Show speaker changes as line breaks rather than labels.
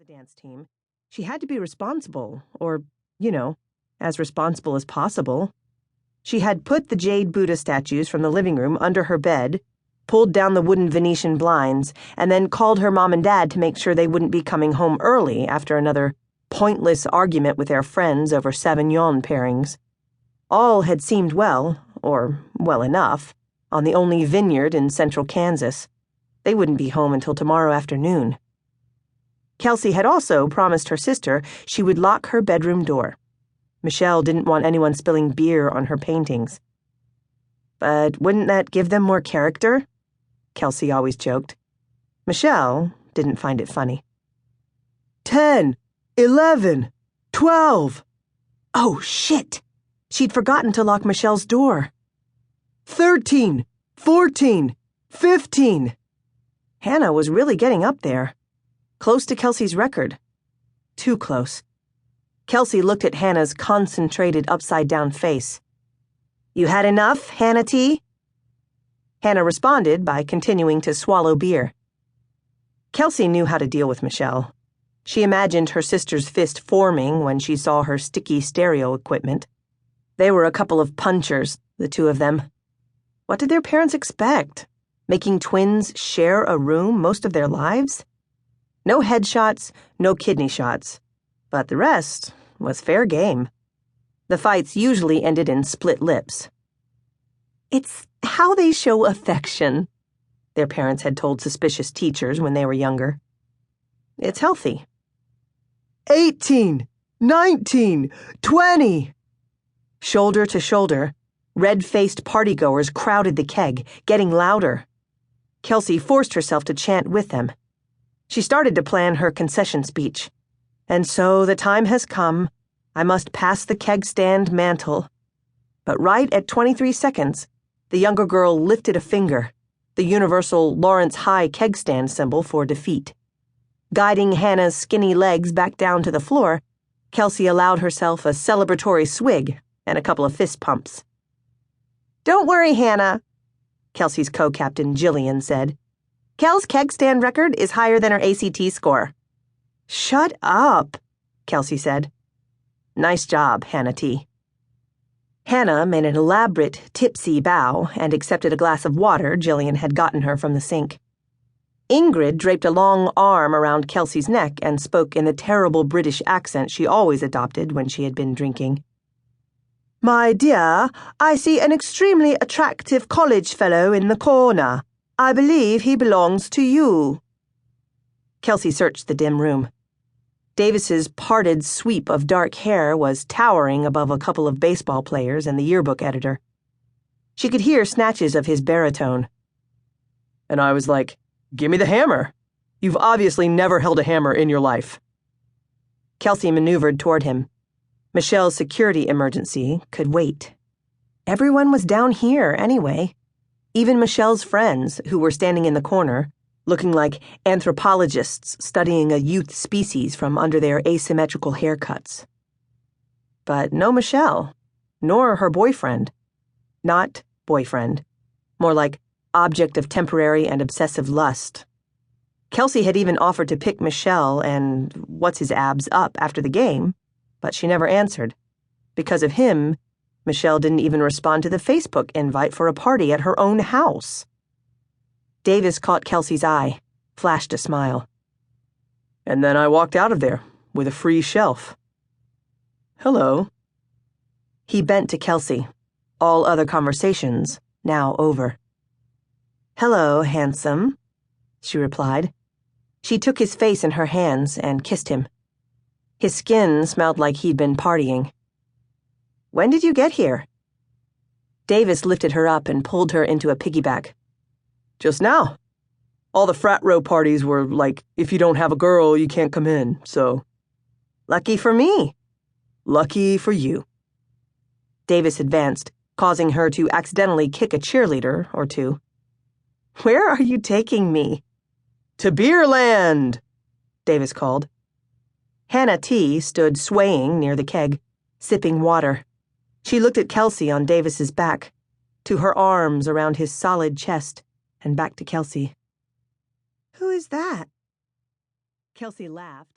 dance team, she had to be responsible, or, as responsible as possible. She had put the jade Buddha statues from the living room under her bed, pulled down the wooden Venetian blinds, and then called her mom and dad to make sure they wouldn't be coming home early after another pointless argument with their friends over Sauvignon pairings. All had seemed well, or well enough, on the only vineyard in central Kansas. They wouldn't be home until tomorrow afternoon. Kelsey had also promised her sister she would lock her bedroom door. Michelle didn't want anyone spilling beer on her paintings. But wouldn't that give them more character? Kelsey always joked. Michelle didn't find it funny. 10, 11, 12. Oh, shit! She'd forgotten to lock Michelle's door. 13, 14, 15. Hannah was really getting up there. Close to Kelsey's record. Too close. Kelsey looked at Hannah's concentrated upside-down face. You had enough, Hannah T? Hannah responded by continuing to swallow beer. Kelsey knew how to deal with Michelle. She imagined her sister's fist forming when she saw her sticky stereo equipment. They were a couple of punchers, the two of them. What did their parents expect? Making twins share a room most of their lives? No headshots, no kidney shots. But the rest was fair game. The fights usually ended in split lips. It's how they show affection, their parents had told suspicious teachers when they were younger. It's healthy. 18, 19, 20. Shoulder to shoulder, red-faced partygoers crowded the keg, getting louder. Kelsey forced herself to chant with them. She started to plan her concession speech. And so the time has come. I must pass the keg stand mantle. But right at 23 seconds, the younger girl lifted a finger, the universal Lawrence High keg stand symbol for defeat. Guiding Hannah's skinny legs back down to the floor, Kelsey allowed herself a celebratory swig and a couple of fist pumps. Don't worry, Hannah, Kelsey's co-captain Jillian said. Kel's keg stand record is higher than her ACT score. Shut up, Kelsey said. Nice job, Hannah T. Hannah made an elaborate, tipsy bow and accepted a glass of water Jillian had gotten her from the sink. Ingrid draped a long arm around Kelsey's neck and spoke in the terrible British accent she always adopted when she had been drinking. My dear, I see an extremely attractive college fellow in the corner. I believe he belongs to you. Kelsey searched the dim room. Davis's parted sweep of dark hair was towering above a couple of baseball players and the yearbook editor. She could hear snatches of his baritone. And I was like, give me the hammer. You've obviously never held a hammer in your life. Kelsey maneuvered toward him. Michelle's security emergency could wait. Everyone was down here anyway. Even Michelle's friends, who were standing in the corner, looking like anthropologists studying a youth species from under their asymmetrical haircuts. But no Michelle, nor her boyfriend. Not boyfriend. More like object of temporary and obsessive lust. Kelsey had even offered to pick Michelle and what's-his-abs up after the game, but she never answered. Because of him, Michelle didn't even respond to the Facebook invite for a party at her own house. Davis caught Kelsey's eye, flashed a smile. And then I walked out of there with a free shelf. Hello. He bent to Kelsey, all other conversations now over. Hello, handsome, she replied. She took his face in her hands and kissed him. His skin smelled like he'd been partying. When did you get here? Davis lifted her up and pulled her into a piggyback. Just now. All the frat row parties were like, if you don't have a girl, you can't come in, so. Lucky for me. Lucky for you. Davis advanced, causing her to accidentally kick a cheerleader or two. Where are you taking me? To Beerland, Davis called. Hannah T. stood swaying near the keg, sipping water. She looked at Kelsey on Davis's back, to her arms around his solid chest, and back to Kelsey. Who is that? Kelsey laughed.